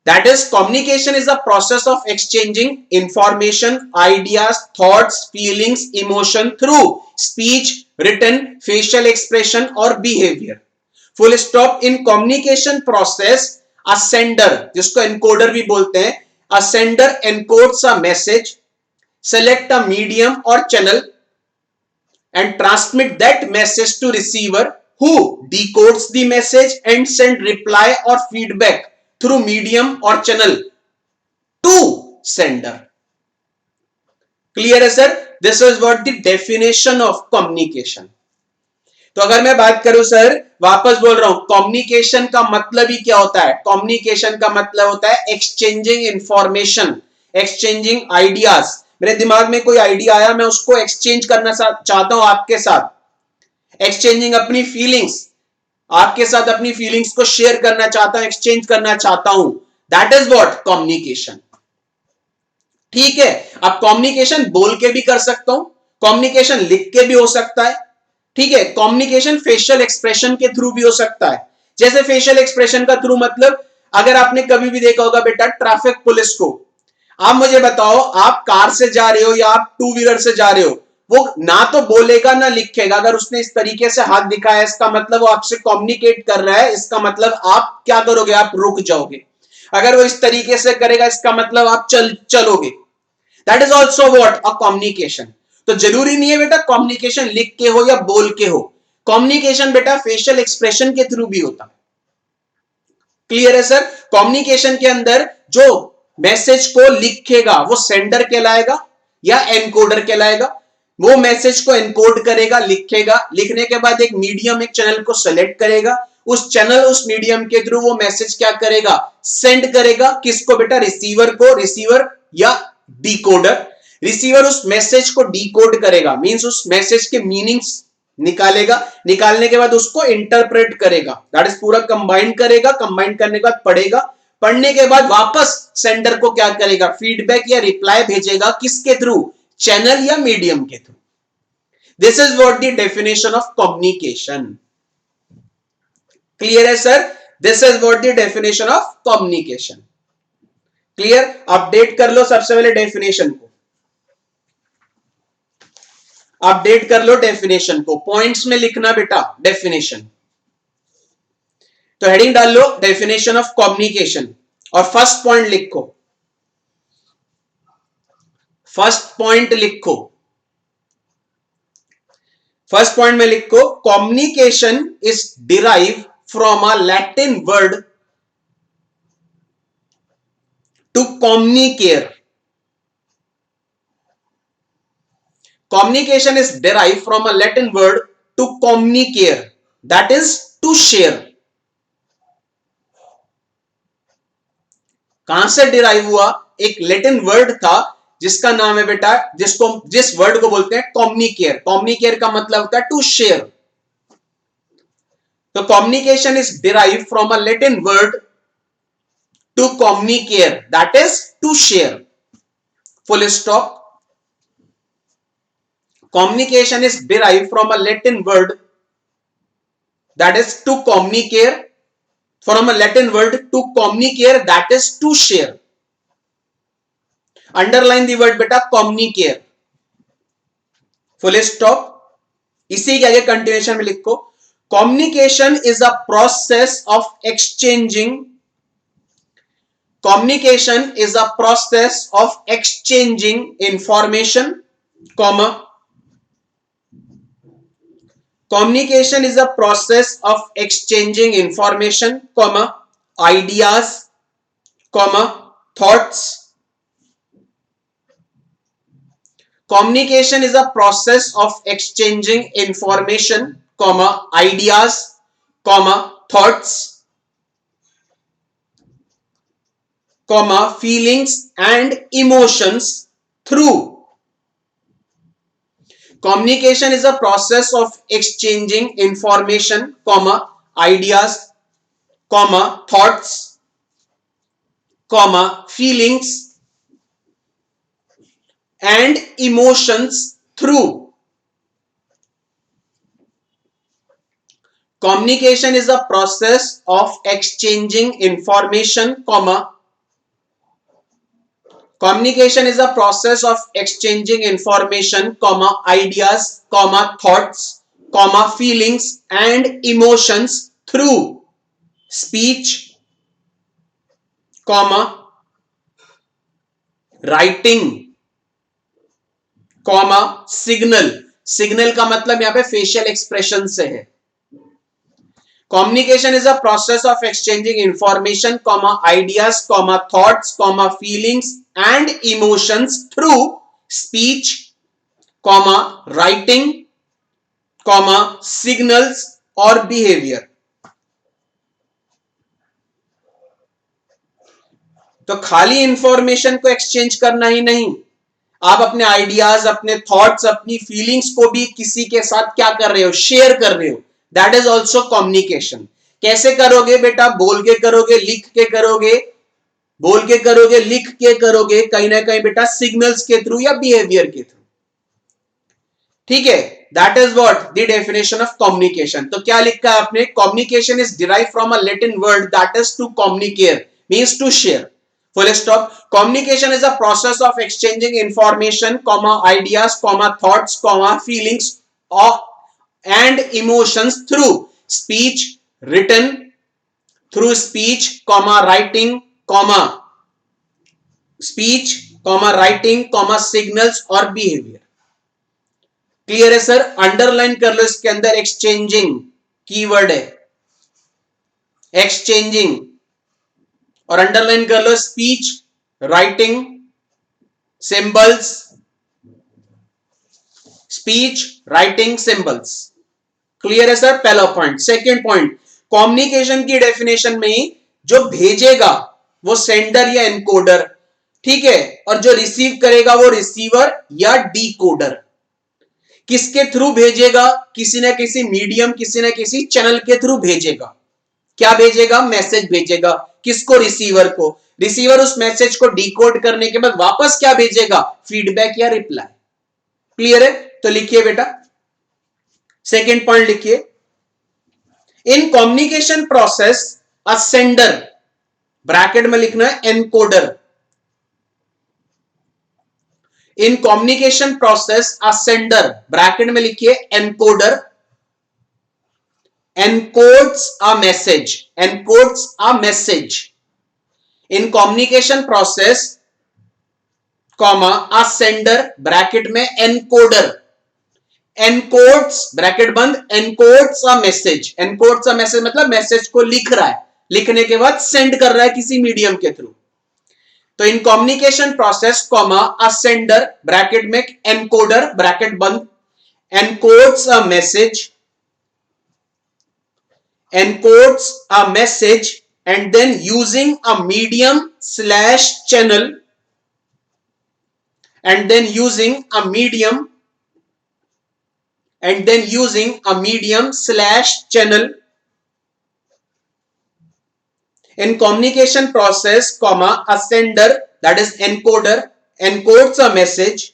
That is, communication is the process of exchanging information, ideas, thoughts, feelings, emotion through speech, written, facial expression or behavior. Full stop. In communication process a sender, जिसको एनकोडर भी बोलते हैं, अ sender encodes a message, select a medium और channel and transmit that message to receiver who decodes the message and send reply or feedback through medium or channel to sender. Clear है sir? This is what the definition of communication. तो अगर मैं बात करूं सर, वापस बोल रहा हूं, कम्युनिकेशन का मतलब ही क्या होता है? कम्युनिकेशन का मतलब होता है एक्सचेंजिंग इंफॉर्मेशन, एक्सचेंजिंग आइडियाज। मेरे दिमाग में कोई आइडिया आया, मैं उसको एक्सचेंज करना चाहता हूं आपके साथ, एक्सचेंजिंग अपनी फीलिंग्स, आपके साथ अपनी फीलिंग्स को शेयर करना चाहता हूं, एक्सचेंज करना चाहता हूं, दैट इज व्हाट कम्युनिकेशन। ठीक है, अब कम्युनिकेशन बोल के भी कर सकता हूं, कम्युनिकेशन लिख के भी हो सकता है। ठीक है, कम्युनिकेशन फेशियल एक्सप्रेशन के थ्रू भी हो सकता है। जैसे फेशियल एक्सप्रेशन का थ्रू मतलब, अगर आपने कभी भी देखा होगा बेटा ट्रैफिक पुलिस को, आप मुझे बताओ, आप कार से जा रहे हो या आप टू व्हीलर से जा रहे हो, वो ना तो बोलेगा ना लिखेगा। अगर उसने इस तरीके से हाथ दिखाया, इसका मतलब वो आपसे कम्युनिकेट कर रहा है, इसका मतलब आप क्या करोगे, आप रुक जाओगे। अगर वो इस तरीके से करेगा, इसका मतलब आप चलोगे। That is also what a communication. तो जरूरी नहीं है बेटा कम्युनिकेशन लिख के हो या बोल के हो, कम्युनिकेशन बेटा फेशियल एक्सप्रेशन के थ्रू भी होता है। क्लियर है सर? कम्युनिकेशन के अंदर जो मैसेज को लिखेगा वो सेंडर कहलाएगा या एनकोडर कहलाएगा। वो मैसेज को एनकोड करेगा, लिखेगा, लिखने के बाद एक मीडियम, एक चैनल को सेलेक्ट करेगा, उस चैनल उस मीडियम के थ्रू वो मैसेज क्या करेगा, सेंड करेगा। किसको बेटा? रिसीवर को, रिसीवर या डिकोडर। रिसीवर उस मैसेज को डिकोड करेगा, मींस उस मैसेज के मीनिंग्स निकालेगा, निकालने के बाद उसको इंटरप्रेट करेगा, दैट इज पूरा कंबाइन करेगा, कंबाइन करने के बाद पढ़ेगा, पढ़ने के बाद वापस सेंडर को क्या करेगा, फीडबैक या रिप्लाई भेजेगा। किसके थ्रू? चैनल या मीडियम के through. This is what the definition of communication. Clear है sir? This is what the definition of communication. Clear? Update कर लो सबसे पहले डेफिनेशन को, अपडेट कर लो डेफिनेशन को, पॉइंट्स में लिखना बेटा डेफिनेशन। तो हेडिंग डाल लो डेफिनेशन ऑफ कम्युनिकेशन और फर्स्ट पॉइंट लिखो, फर्स्ट पॉइंट लिखो, फर्स्ट पॉइंट में लिखो communication is derive from a Latin word to communicate. Communication is derived from a Latin word to communicare, that is to share. कहां से डिराइव हुआ? एक लैटिन वर्ड था जिसका नाम है बेटा, जिस वर्ड को बोलते हैं कम्युनिकेयर। कम्युनिकेयर का मतलब होता है टू शेयर। तो communication is derive from a Latin word to communicare, that is to share. Full stop. Communication is derived from a Latin word that is to communicate, from a Latin word to communicate, that is to share. Underline the word beta communicate. Full stop. इसी के आगे कंटिन्यूएशन में लिखो communication is a process of exchanging, communication is a process of exchanging information, comma, communication is a process of exchanging information, comma, ideas, comma, thoughts. Communication is a process of exchanging information, comma, ideas, comma, thoughts, comma, feelings and emotions through. Communication is a process of exchanging information, comma, ideas, comma, thoughts, comma, feelings and emotions through. Communication is a process of exchanging information, comma, communication is a process of exchanging information, comma, ideas, comma, thoughts, comma, feelings and emotions through speech comma writing comma signal. Signal का मतलब यहां पे फेशियल एक्सप्रेशन से है। Communication is a process of exchanging information comma ideas comma thoughts comma feelings and emotions through speech comma writing comma signals और बिहेवियर। तो खाली इंफॉर्मेशन को एक्सचेंज करना ही नहीं, आप अपने आइडियाज, अपने थॉट्स, अपनी फीलिंग्स को भी किसी के साथ क्या कर रहे हो, शेयर कर रहे हो। That is also communication. कैसे करोगे बेटा? बोल के करोगे, लिख के करोगे, बोल के करोगे, लिख के करोगे, कहीं ना कहीं बेटा सिग्नल्स के थ्रू या बिहेवियर के थ्रू। ठीक है, that is what the definition of communication. तो क्या लिखा है आपने? Communication is derive from a Latin word that is to communicate, means to share. Full stop. Communication is a process of exchanging information, comma ideas, comma thoughts, comma feelings, and emotions through speech, written, through speech, comma writing, comma speech, comma writing, comma signals और behavior. क्लियर है सर? अंडरलाइन कर लो, इसके अंदर एक्सचेंजिंग कीवर्ड है, एक्सचेंजिंग, और अंडरलाइन कर लो speech, writing, symbols, speech, writing, symbols. Clear है सर? पहला पॉइंट। सेकंड पॉइंट, कम्युनिकेशन की डेफिनेशन में ही जो भेजेगा वो सेंडर या एनकोडर, ठीक है, और जो रिसीव करेगा वो रिसीवर या डीकोडर। किसके थ्रू भेजेगा? किसी ना किसी मीडियम, किसी ना किसी चैनल के थ्रू भेजेगा। क्या भेजेगा? मैसेज भेजेगा। किसको? रिसीवर को। रिसीवर उस मैसेज को डिकोड करने के बाद वापस क्या भेजेगा? फीडबैक या रिप्लाई। क्लियर है? तो लिखिए बेटा, सेकेंड पॉइंट लिखिए, इन communication process a sender, bracket में लिखना है encoder, in communication process a sender, bracket में लिखिए encoder, encodes a message, encodes a message in communication process, comma a sender, ब्रैकेट में encoder, encodes ब्रैकेट बंद, encodes a message, encodes a message मतलब मैसेज को लिख रहा है, लिखने के बाद सेंड कर रहा है किसी मीडियम के थ्रू। तो इन communication process, comma a sender, bracket में एनकोडर, ब्रैकेट बंद, encodes a message, encodes a message and then using a medium slash channel, and then using a medium, and then using a medium slash channel in communication process, comma a sender, that is encoder, encodes a message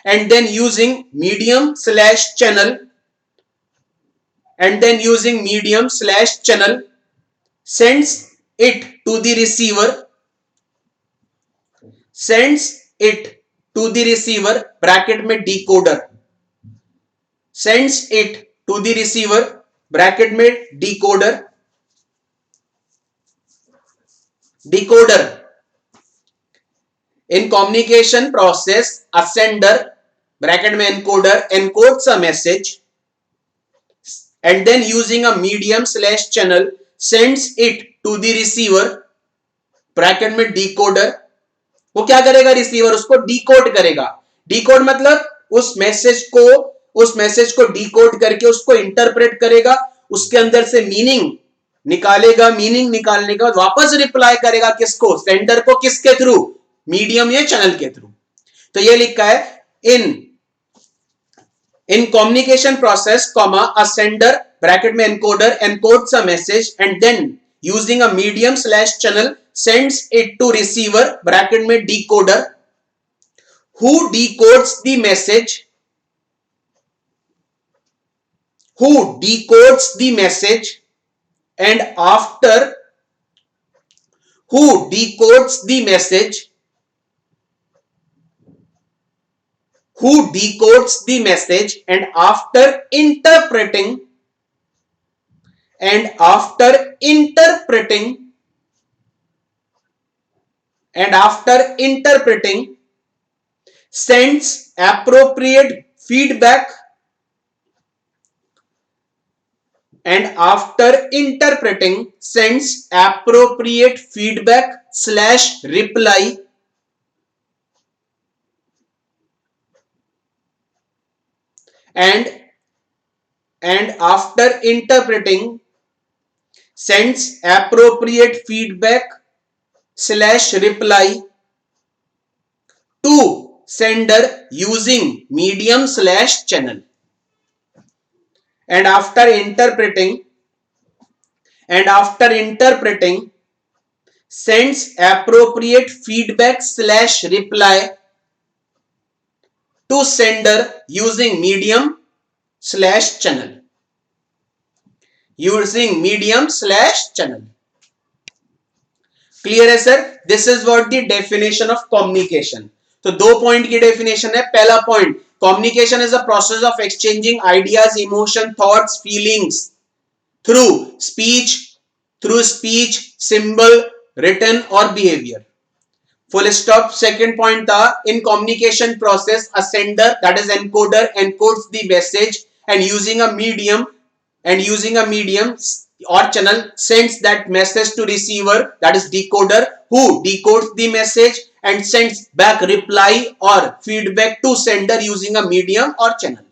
and then using medium slash channel, and then using medium slash channel sends it to the receiver, sends it to the receiver, bracket में decoder, sends it to the receiver, bracket में decoder, decoder. in communication process a sender, ब्रैकेट में encoder, encodes a message and then using a medium slash channel sends it to the receiver, bracket में डिकोडर। वो क्या करेगा? रिसीवर उसको डिकोड करेगा। डिकोड मतलब उस मैसेज को डिकोड करके उसको इंटरप्रेट करेगा, उसके अंदर से मीनिंग निकालेगा, मीनिंग निकालने के बाद वापस रिप्लाई करेगा किसको? सेंडर को। किसके थ्रू? मीडियम या चैनल के थ्रू। तो ये लिखा है in communication process, comma a sender, bracket में encoder, encodes a message and then using a medium slash channel sends it to receiver, bracket में decoder, who decodes the message, who decodes the message and after, who decodes the message, who decodes the message and after interpreting and after interpreting sends appropriate feedback slash reply and after interpreting sends appropriate feedback slash reply to sender using medium slash channel, and after interpreting sends appropriate feedback slash reply to sender using medium slash channel. Clear है sir? This is what the definition of communication. तो 2 पॉइंट की डेफिनेशन है. पहला point, communication is a process of exchanging ideas, emotion, thoughts, feelings through speech, symbol, written और behaviour. Full stop. Second point था, in communication process a sender that is encoder encodes the message and using a medium or channel sends that message to receiver, that is decoder, who decodes the message and sends back reply or feedback to sender using a medium or channel.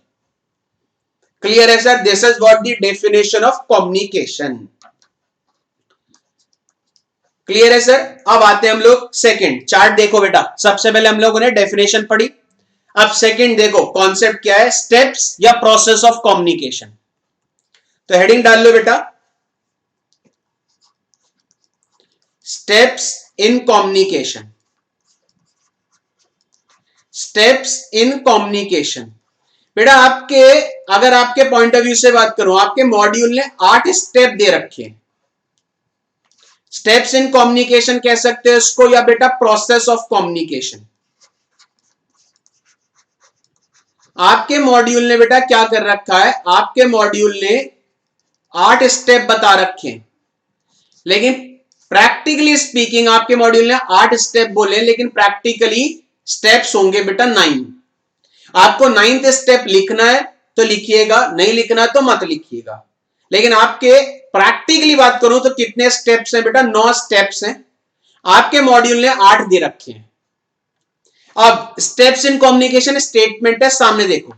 Clear है sir? This is what the definition of communication. Clear है सर? अब आते हैं हम लोग सेकंड. चार्ट देखो बेटा. सबसे पहले हम लोगों ने डेफिनेशन पढ़ी. अब सेकंड देखो कॉन्सेप्ट क्या है, स्टेप्स या प्रोसेस ऑफ कम्युनिकेशन. तो हेडिंग डाल लो बेटा, स्टेप्स इन कम्युनिकेशन. बेटा आपके, अगर आपके पॉइंट ऑफ व्यू से बात करूं, आपके मॉड्यूल ने 8 स्टेप दे रखे हैं. स्टेप्स इन कम्युनिकेशन कह सकते हो इसको, या बेटा प्रोसेस ऑफ कम्युनिकेशन. आपके मॉड्यूल ने बेटा क्या कर रखा है, आपके मॉड्यूल ने 8 स्टेप बता रखे हैं, लेकिन प्रैक्टिकली स्पीकिंग आपके मॉड्यूल ने 8 स्टेप बोले, लेकिन प्रैक्टिकली स्टेप्स होंगे बेटा 9. आपको 9th स्टेप लिखना है तो लिखिएगा, नहीं लिखना तो मत लिखिएगा. लेकिन आपके प्रैक्टिकली बात करूं तो कितने स्टेप्स हैं बेटा? 9 स्टेप्स हैं. आपके मॉड्यूल ने 8 दे रखे हैं. अब स्टेप्स इन कम्युनिकेशन स्टेटमेंट है, सामने देखो.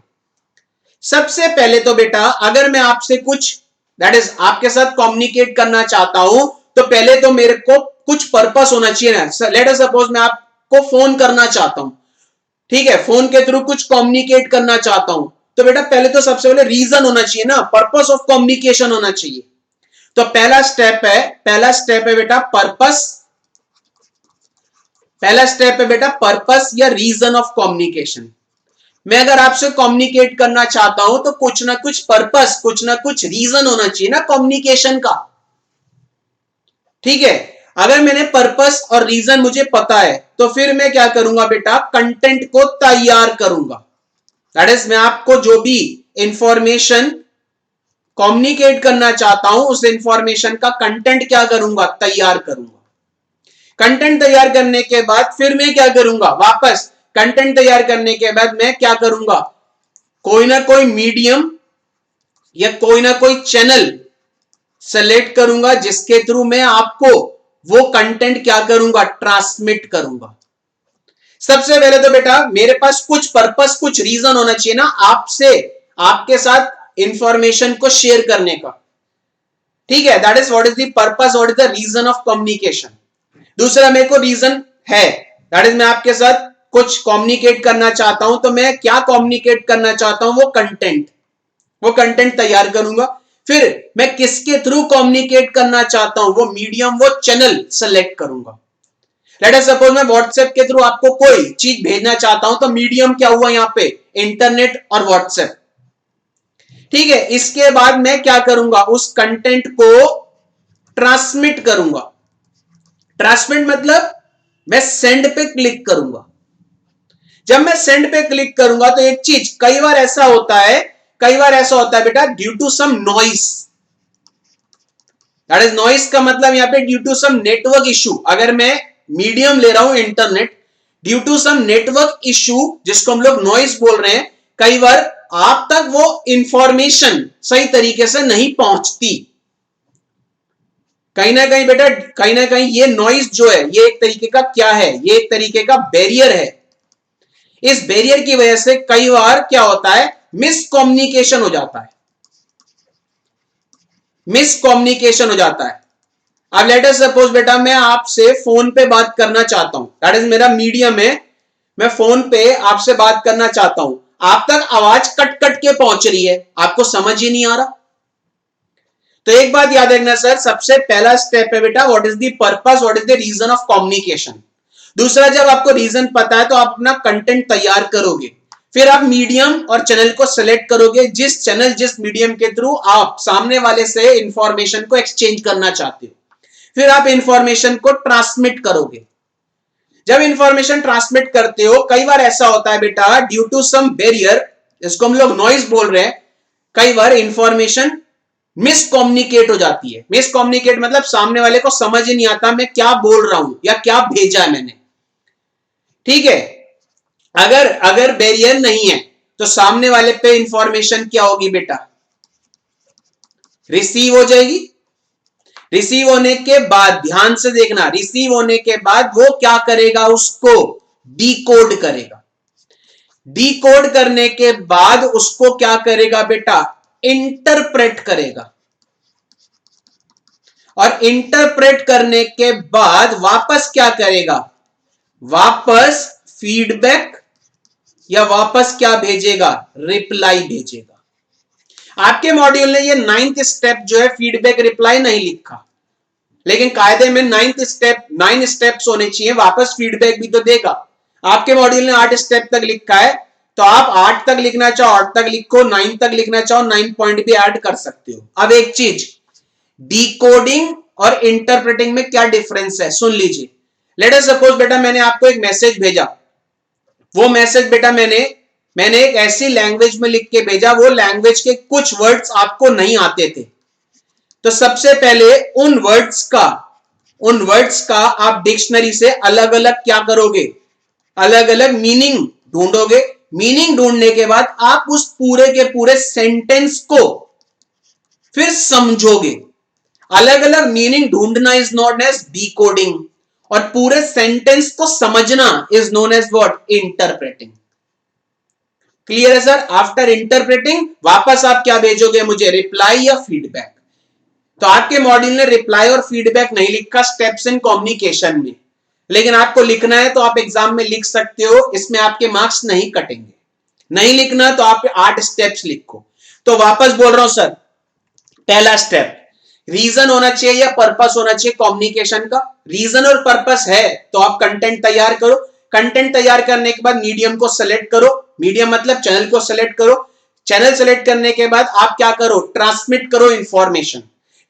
सबसे पहले तो बेटा अगर मैं आपसे कुछ, दैट इज आपके साथ कम्युनिकेट करना चाहता हूं, तो पहले तो मेरे को कुछ पर्पस होना चाहिए ना. लेट अस सपोज मैं आपको फोन करना चाहता हूं, ठीक है, फोन के थ्रू कुछ कम्युनिकेट करना चाहता हूं, तो बेटा पहले तो सबसे पहले रीजन होना चाहिए ना, पर्पस ऑफ कम्युनिकेशन होना चाहिए. तो पहला स्टेप है बेटा पर्पस. पहला स्टेप है बेटा पर्पस या रीजन ऑफ कम्युनिकेशन. मैं अगर आपसे कम्युनिकेट करना चाहता हूं तो कुछ ना कुछ पर्पस, कुछ ना कुछ रीजन होना चाहिए ना कम्युनिकेशन का. ठीक है, अगर मैंने पर्पस और रीजन मुझे पता है तो फिर मैं क्या करूंगा बेटा, कंटेंट को तैयार करूंगा. दैट इज मैं आपको जो भी इंफॉर्मेशन कम्युनिकेट करना चाहता हूं उस इंफॉर्मेशन का कंटेंट क्या करूंगा, तैयार करूंगा. कंटेंट तैयार करने के बाद फिर मैं क्या करूंगा, वापस कंटेंट तैयार करने के बाद मैं क्या करूंगा, कोई ना कोई मीडियम या कोई ना कोई चैनल सेलेक्ट करूंगा जिसके थ्रू मैं आपको वो कंटेंट क्या करूंगा, ट्रांसमिट करूंगा. सबसे पहले तो बेटा मेरे पास कुछ पर्पस, कुछ रीजन होना चाहिए ना आपसे, आपके साथ इंफॉर्मेशन को शेयर करने का. ठीक है, that is what is the purpose, what is the reason of communication. दूसरा मेरे को रीजन है, दैट इज मैं आपके साथ कुछ कम्युनिकेट करना चाहता हूं, तो मैं क्या कम्युनिकेट करना चाहता हूं, वो कंटेंट तैयार करूंगा. फिर मैं किसके थ्रू कम्युनिकेट करना चाहता हूं, वो मीडियम, वो चैनल सेलेक्ट करूंगा. लेट अस सपोज मैं व्हाट्सएप के थ्रू आपको कोई चीज भेजना चाहता हूं, तो मीडियम क्या हुआ यहां पे, इंटरनेट और व्हाट्सएप. ठीक है, इसके बाद मैं क्या करूंगा, उस कंटेंट को ट्रांसमिट करूंगा. ट्रांसमिट मतलब मैं सेंड पे क्लिक करूंगा. जब मैं सेंड पे क्लिक करूंगा तो एक चीज, कई बार ऐसा होता है बेटा, due to some noise, that is noise का मतलब यहाँ पे due to some network issue, अगर मैं मीडियम ले रहा हूं internet, due to some network issue जिसको हम लोग नॉइस बोल रहे हैं, कई बार आप तक वो इंफॉर्मेशन सही तरीके से नहीं पहुंचती। कहीं ना कहीं बेटा, कहीं ना कहीं ये नॉइस जो है ये एक तरीके का क्या है, ये एक तरीके का बैरियर है। इस बैरियर की वजह से कई बार क्या होता है, मिसकम्युनिकेशन हो जाता है, मिसकम्युनिकेशन हो जाता है। अब लेट अस सपोज बेटा मैं आपसे फोन पे बात करना चाहता हूं, दैट इज मेरा मीडियम है, मैं फोन पे आपसे बात करना चाहता हूं, आप तक आवाज कट कट के पहुंच रही है, आपको समझ ही नहीं आ रहा। तो एक बात याद रखना सर, सबसे पहला स्टेप है बेटा what is the purpose, what is the reason of communication. दूसरा, जब आपको रीजन पता है तो आप अपना कंटेंट तैयार करोगे, फिर आप मीडियम और चैनल को सिलेक्ट करोगे, जिस चैनल जिस मीडियम के थ्रू आप सामने वाले से इंफॉर्मेशन को एक्सचेंज करना चाहते हो, फिर आप इंफॉर्मेशन को ट्रांसमिट करोगे। जब इंफॉर्मेशन ट्रांसमिट करते हो, कई बार ऐसा होता है बेटा ड्यू टू सम बैरियर, इसको हम लोग नॉइज बोल रहे हैं, कई बार इंफॉर्मेशन मिसकम्युनिकेट हो जाती है। मिसकम्युनिकेट मतलब सामने वाले को समझ ही नहीं आता मैं क्या बोल रहा हूं या क्या भेजा है मैंने। ठीक है, अगर अगर बैरियर नहीं है तो सामने वाले पे इंफॉर्मेशन क्या होगी बेटा, रिसीव हो जाएगी। रिसीव होने के बाद ध्यान से देखना, रिसीव होने के बाद वो क्या करेगा, उसको डिकोड करेगा। डिकोड करने के बाद उसको क्या करेगा बेटा, इंटरप्रेट करेगा। और इंटरप्रेट करने के बाद वापस क्या करेगा, वापस फीडबैक या वापस क्या भेजेगा, रिप्लाई भेजेगा। आपके मॉड्यूल ने ये 9th स्टेप जो है फीडबैक रिप्लाई नहीं लिखा, लेकिन कायदे में 9 स्टेप्स होने चाहिए, वापस फीडबैक भी तो देगा। आपके मॉड्यूल ने 8 स्टेप तक लिखा है, तो आप 8 तक लिखना चाहो 8 तक लिखो, 9 तक लिखना चाहो 9 पॉइंट भी ऐड कर सकते हो। अब एक चीज, डिकोडिंग और इंटरप्रेटिंग में क्या डिफरेंस है सुन लीजिए। लेट अस सपोज बेटा मैंने आपको एक मैसेज भेजा, वो मैसेज बेटा मैंने एक ऐसी लैंग्वेज में लिख के भेजा, वो लैंग्वेज के कुछ वर्ड्स आपको नहीं आते थे। तो सबसे पहले उन वर्ड्स का आप डिक्शनरी से अलग अलग क्या करोगे, अलग अलग मीनिंग ढूंढोगे। मीनिंग ढूंढने के बाद आप उस पूरे के पूरे सेंटेंस को फिर समझोगे। अलग अलग मीनिंग ढूंढना इज नोन एज डिकोडिंग, और पूरे सेंटेंस को समझना is known as what, interpreting. Clear है सर? आफ्टर इंटरप्रेटिंग वापस आप क्या भेजोगे मुझे, रिप्लाई या फीडबैक। तो आपके मॉड्यूल ने रिप्लाई और फीडबैक नहीं लिखा स्टेप्स इन कम्युनिकेशन में, लेकिन आपको लिखना है तो आप एग्जाम में लिख सकते हो, इसमें आपके मार्क्स नहीं कटेंगे। नहीं लिखना तो आप 8 स्टेप्स लिखो। तो वापस बोल रहा हूं सर, पहला स्टेप रीजन होना चाहिए या पर्पस होना चाहिए कम्युनिकेशन का। रीजन और पर्पस है तो आप कंटेंट तैयार करो। कंटेंट तैयार करने के बाद मीडियम को सेलेक्ट करो, मीडियम मतलब चैनल को सेलेक्ट करो। चैनल सेलेक्ट करने के बाद आप क्या करो, ट्रांसमिट करो इंफॉर्मेशन।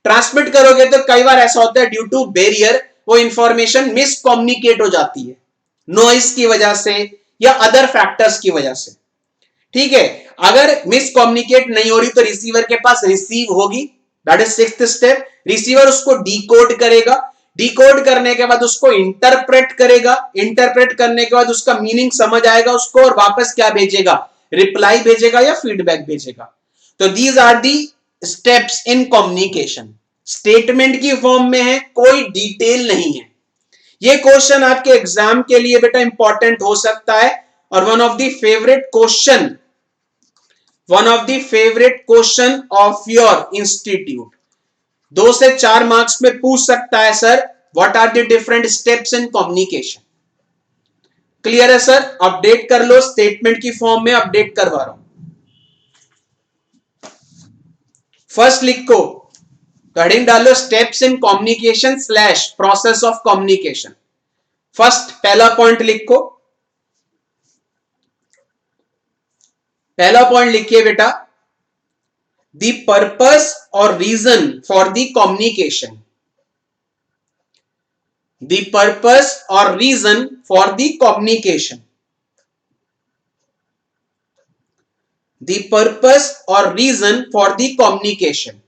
ट्रांसमिट करोगे तो कई बार ऐसा होता है ड्यू टू बैरियर वो इंफॉर्मेशन मिसकम्युनिकेट हो जाती है, नॉइस की वजह से या अदर फैक्टर्स की वजह से। ठीक है, अगर मिसकम्युनिकेट नहीं हो रही तो रिसीवर के पास रिसीव होगी, that is 6th step. Receiver उसको डिकोड करेगा, डिकोड करने के बाद उसको इंटरप्रेट करेगा, इंटरप्रेट करने के बाद उसका मीनिंग समझ आएगा उसको, और वापस क्या भेजेगा, रिप्लाई भेजेगा या फीडबैक भेजेगा। तो these are the steps in communication. Statement की फॉर्म में है, कोई डिटेल नहीं है। ये क्वेश्चन आपके एग्जाम के लिए बेटा इंपॉर्टेंट हो सकता है, और one of the favourite question of your institute. 2 से 4 मार्क्स में पूछ सकता है sir, what are the different steps in communication. Clear है सर? अपडेट कर लो, स्टेटमेंट की फॉर्म में अपडेट करवा रहा हूं। फर्स्ट लिखो, तो हेडिंग डालो steps in communication slash process of communication. First पहला पॉइंट लिखो, पहला पॉइंट लिखिए बेटा, द पर्पस और reason for the communication. The purpose और reason for the communication. The purpose और reason for the communication.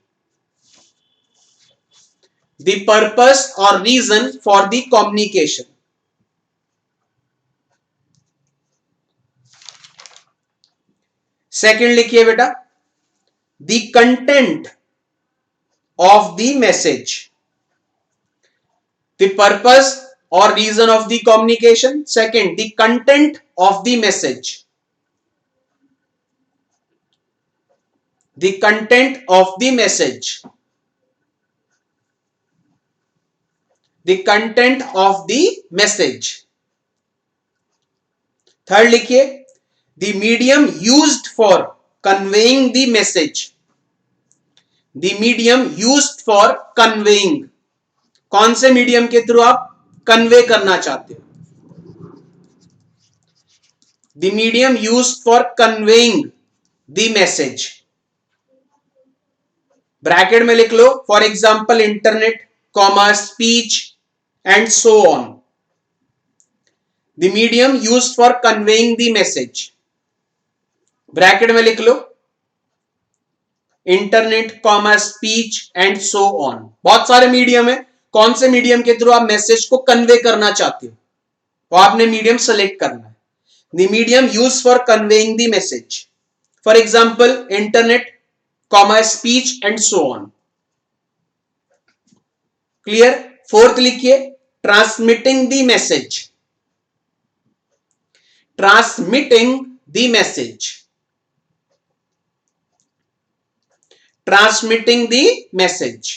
the purpose or reason for the communication. Second लिखिए बेटा, the content of the message, the purpose or reason of the communication. Second, the content of the message, the content of the message, the content of the message. Third लिखिए, the medium used for conveying the message, the medium used for conveying, कौन से मीडियम के थ्रू आप कन्वे करना चाहते हो, the medium used for conveying the message, bracket में लिख लो, for example internet, comma, speech and so on, the medium used for conveying the message, bracket में लिख लो, internet, comma, speech and so on. बहुत सारे मीडियम है, कौन से मीडियम के थ्रू आप मैसेज को कन्वे करना चाहते हो, तो आपने मीडियम सेलेक्ट करना है. The medium use for conveying the message, for example internet, comma, speech and so on. Clear. Fourth लिखिए, transmitting the message, transmitting the message, transmitting the message.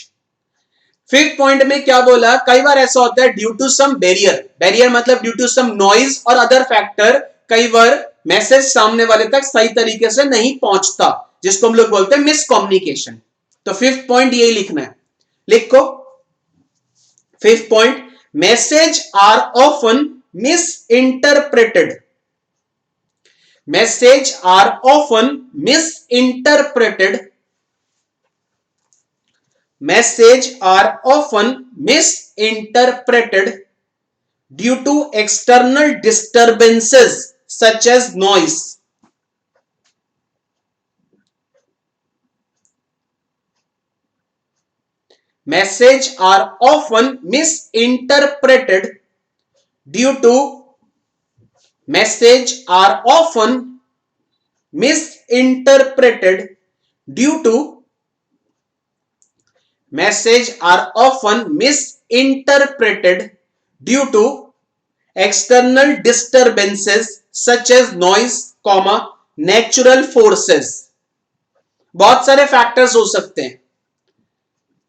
Fifth point में क्या बोला, कई बार ऐसा होता है due to some barrier, barrier मतलब ड्यू टू सम नॉइज और अदर फैक्टर, कई बार मैसेज सामने वाले तक सही तरीके से नहीं पहुंचता, जिसको हम लोग बोलते हैं मिस कम्युनिकेशन. तो फिफ्थ पॉइंट यही लिखना है, लिखो. Fifth point, message are often miss interpreted, message are often miss interpreted, message are often misinterpreted due to external disturbances such as noise. Message are often misinterpreted due to message are often misinterpreted due to message are often misinterpreted due to external disturbances such as noise, natural forces. बहुत सारे फैक्टर्स हो सकते हैं,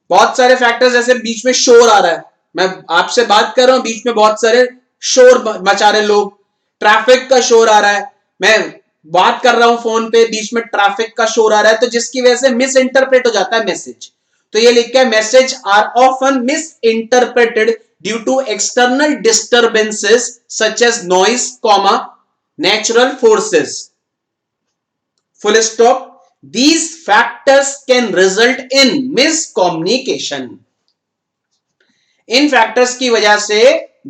बहुत सारे फैक्टर्स, जैसे बीच में शोर आ रहा है, मैं आपसे बात कर रहा हूं, बीच में बहुत सारे शोर मचा रहे लोग, ट्रैफिक का शोर आ रहा है, मैं बात कर रहा हूं फोन पे, बीच में ट्रैफिक का शोर आ रहा है, तो जिसकी वजह से मिस इंटरप्रेट हो जाता है मैसेज. तो ये लिख के, message are often miss interpreted due to external disturbances such as noise, natural forces, full stop. These factors can result in miscommunication. इन फैक्टर्स की वजह से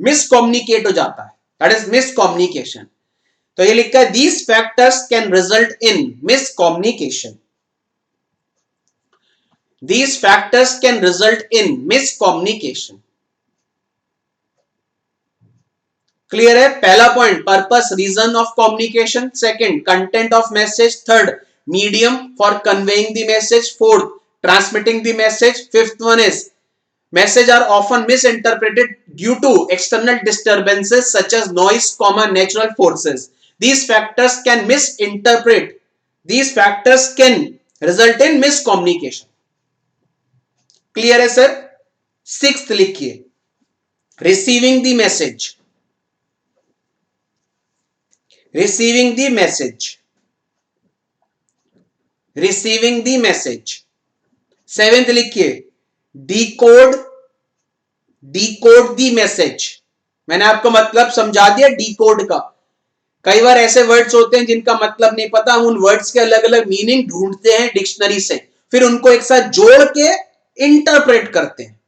मिसकम्युनिकेट हो जाता है, दैट इज मिसकम्युनिकेशन. तो ये लिखा है, these factors can result in miscommunication. These factors can result in miscommunication. Clear है. पहला point, purpose, reason of communication. Second, content of message. Third, medium for conveying the message. Fourth, transmitting the message. Fifth one is, messages are often misinterpreted due to external disturbances such as noise, natural forces. These factors can misinterpret. These factors can result in miscommunication. Clear है सर. सिक्स्थ लिखिए, receiving the message, receiving the message, receiving the message. Seventh लिखिए, डिकोड, डिकोड द मैसेज. मैंने आपको मतलब समझा दिया डिकोड का. कई बार ऐसे वर्ड्स होते हैं जिनका मतलब नहीं पता, हम उन वर्ड्स के अलग अलग मीनिंग ढूंढते हैं डिक्शनरी से, फिर उनको एक साथ जोड़ के इंटरप्रेट करते हैं.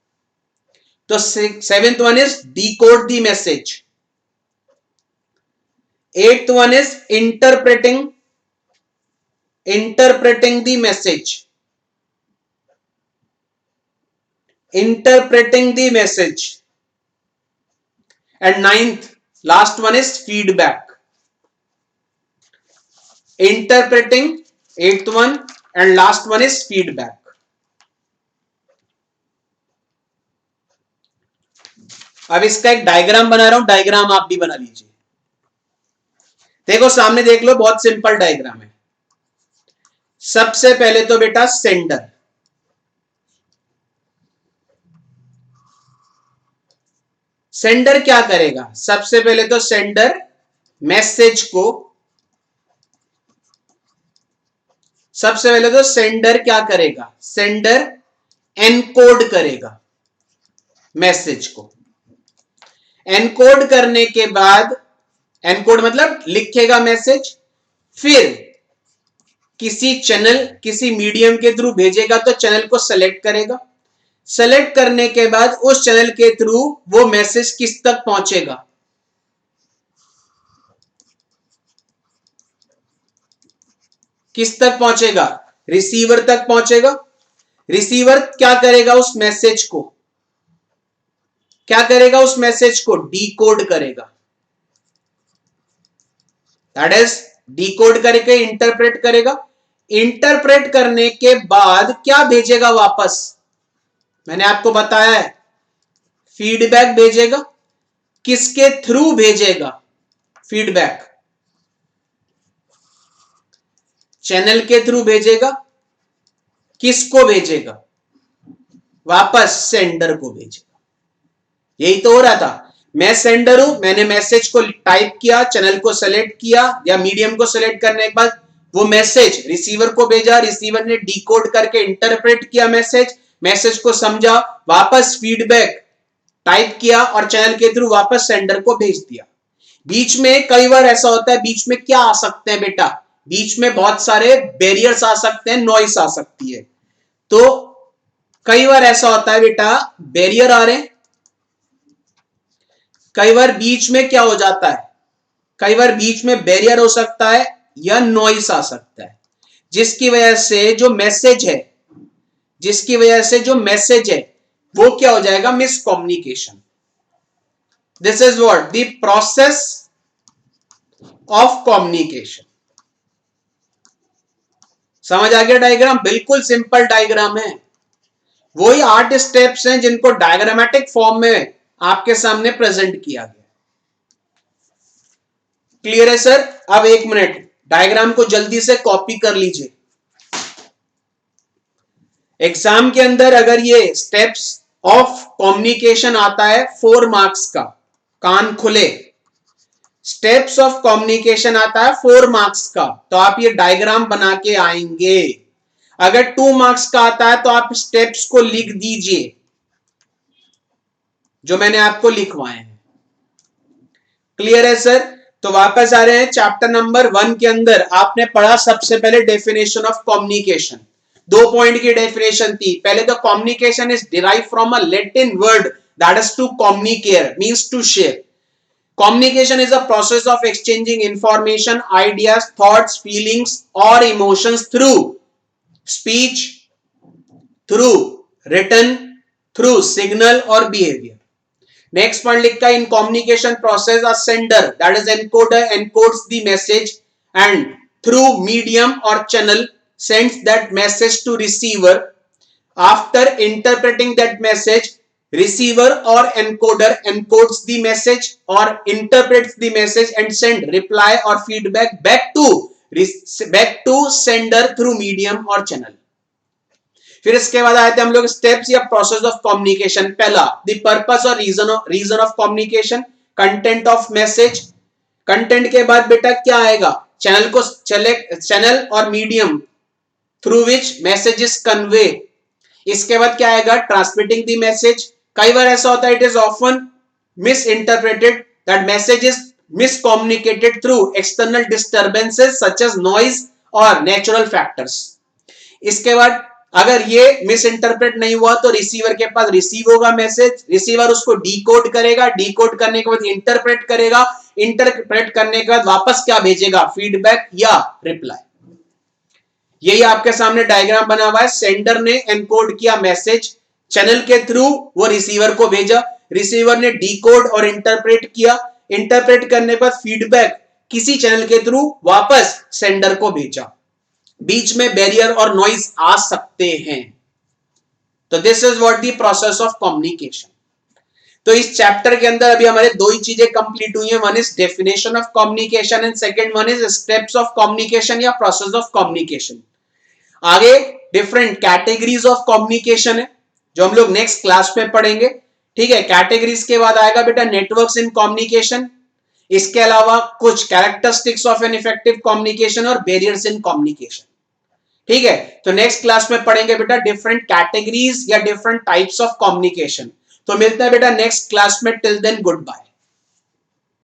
तो seventh one is decode the message. Eighth one is interpreting, interpreting the message, interpreting the message, and ninth, last one is feedback. Interpreting, eighth one, and last one is feedback. अब इसका एक डायग्राम बना रहा हूं, डायग्राम आप भी बना लीजिए। देखो सामने देख लो, बहुत सिंपल डायग्राम है। सबसे पहले तो बेटा सेंडर, सेंडर क्या करेगा? सबसे पहले तो सेंडर मैसेज को, सबसे पहले तो सेंडर क्या करेगा? सेंडर एनकोड करेगा मैसेज को। एनकोड करने के बाद, एनकोड मतलब लिखेगा मैसेज, फिर किसी चैनल, किसी मीडियम के थ्रू भेजेगा, तो चैनल को सेलेक्ट करेगा। सेलेक्ट करने के बाद उस चैनल के थ्रू वो मैसेज किस तक पहुंचेगा? किस तक पहुंचेगा? रिसीवर तक पहुंचेगा। रिसीवर क्या करेगा? उस मैसेज को क्या करेगा? उस मैसेज को डीकोड करेगा। दैट इज डीकोड करके इंटरप्रेट करेगा। इंटरप्रेट करने के बाद क्या भेजेगा वापस? मैंने आपको बताया है, फीडबैक भेजेगा। किसके थ्रू भेजेगा फीडबैक? चैनल के थ्रू भेजेगा। किसको भेजेगा? वापस सेंडर को भेजेगा। यही तो हो रहा था। मैं सेंडर हूं, मैंने मैसेज को टाइप किया, चैनल को सेलेक्ट किया या मीडियम को सेलेक्ट करने के बाद वो मैसेज रिसीवर को भेजा, रिसीवर ने डीकोड करके इंटरप्रेट किया मैसेज, मैसेज को समझा, वापस फीडबैक टाइप किया और चैनल के थ्रू वापस सेंडर को भेज दिया। बीच में कई बार ऐसा होता है, बीच में क्या आ सकते हैं बेटा? बीच में बहुत सारे बैरियर्स आ सकते हैं, नॉइस आ सकती है। तो कई बार ऐसा होता है बेटा, बैरियर आ रहे हैं, कई बार बीच में क्या हो जाता है, कई बार बीच में बैरियर हो सकता है या नॉइस आ सकता है, जिसकी वजह से जो मैसेज है, जिसकी वजह से जो मैसेज है वो क्या हो जाएगा? Miscommunication. This is what the process of communication. समझ आ गया डायग्राम? बिल्कुल सिंपल डायग्राम है। वही 8 स्टेप्स हैं जिनको डायग्रामेटिक फॉर्म में आपके सामने प्रेजेंट किया गया। क्लियर है सर? अब एक मिनट, डायग्राम को जल्दी से कॉपी कर लीजिए। एग्जाम के अंदर अगर ये स्टेप्स ऑफ कम्युनिकेशन आता है 4 मार्क्स का, कान खुले, स्टेप्स ऑफ कम्युनिकेशन आता है 4 मार्क्स का, तो आप ये डायग्राम बना के आएंगे। अगर 2 मार्क्स का आता है तो आप स्टेप्स को लिख दीजिए जो मैंने आपको लिखवाए हैं। क्लियर है सर? तो वापस आ रहे हैं चैप्टर नंबर 1 के अंदर। आपने पढ़ा सबसे पहले डेफिनेशन ऑफ कम्युनिकेशन। 2 पॉइंट की डेफिनेशन थी। पहले तो communication is derive from a Latin word that is to communicate, means to share. Communication is a process of exchanging information, ideas, thoughts, feelings or emotions through speech, through written, through signal or behavior. Next point लिखा है, in communication process a sender that is encoder encodes the message and through medium or channel sends that message to receiver. After interpreting that message, receiver or encoder encodes the message or interprets the message and send reply or feedback back to sender through medium or channel. फिर इसके बाद आए थे हम लोग स्टेप्स या प्रोसेस ऑफ कम्युनिकेशन। पहला, द पर्पस और reason of communication, content of message. Content के बाद बेटा क्या आएगा? चैनल को चैनल और medium through which message is convey. इसके बाद क्या आएगा? Transmitting the message. कई बार ऐसा होता है, it is often miss interpreted that message is miscommunicated through external disturbances such as noise और नेचुरल फैक्टर्स। इसके बाद अगर ये मिस इंटरप्रेट नहीं हुआ तो रिसीवर के पास रिसीव होगा मैसेज, रिसीवर उसको डीकोड करेगा, डीकोड करने के बाद इंटरप्रेट करेगा, इंटरप्रेट करने के बाद वापस क्या भेजेगा? फीडबैक या रिप्लाई। यही आपके सामने डायग्राम बना हुआ है। सेंडर ने एनकोड किया मैसेज, चैनल के थ्रू वो रिसीवर को भेजा, रिसीवर ने डिकोड और इंटरप्रेट किया, इंटरप्रेट करने पर फीडबैक किसी चैनल के थ्रू वापस सेंडर को भेजा। बीच में बैरियर और नॉइज आ सकते हैं। तो this is what the process of communication. तो इस चैप्टर के अंदर अभी हमारे दो ही चीजें कंप्लीट हुई हैं, one is definition of communication and second one is steps of communication या प्रोसेस ऑफ कम्युनिकेशन। आगे डिफरेंट कैटेगरीज ऑफ कम्युनिकेशन है जो हम लोग नेक्स्ट क्लास में पढ़ेंगे। ठीक है, कैटेगरीज के बाद आएगा बेटा नेटवर्क्स इन कम्युनिकेशन, इसके अलावा कुछ characteristics of an effective communication और बैरियर्स इन कम्युनिकेशन। ठीक है, तो नेक्स्ट क्लास में पढ़ेंगे बेटा डिफरेंट कैटेगरीज या डिफरेंट टाइप्स ऑफ कम्युनिकेशन। तो मिलता है बेटा नेक्स्ट क्लास में, टिल देन गुड बाय।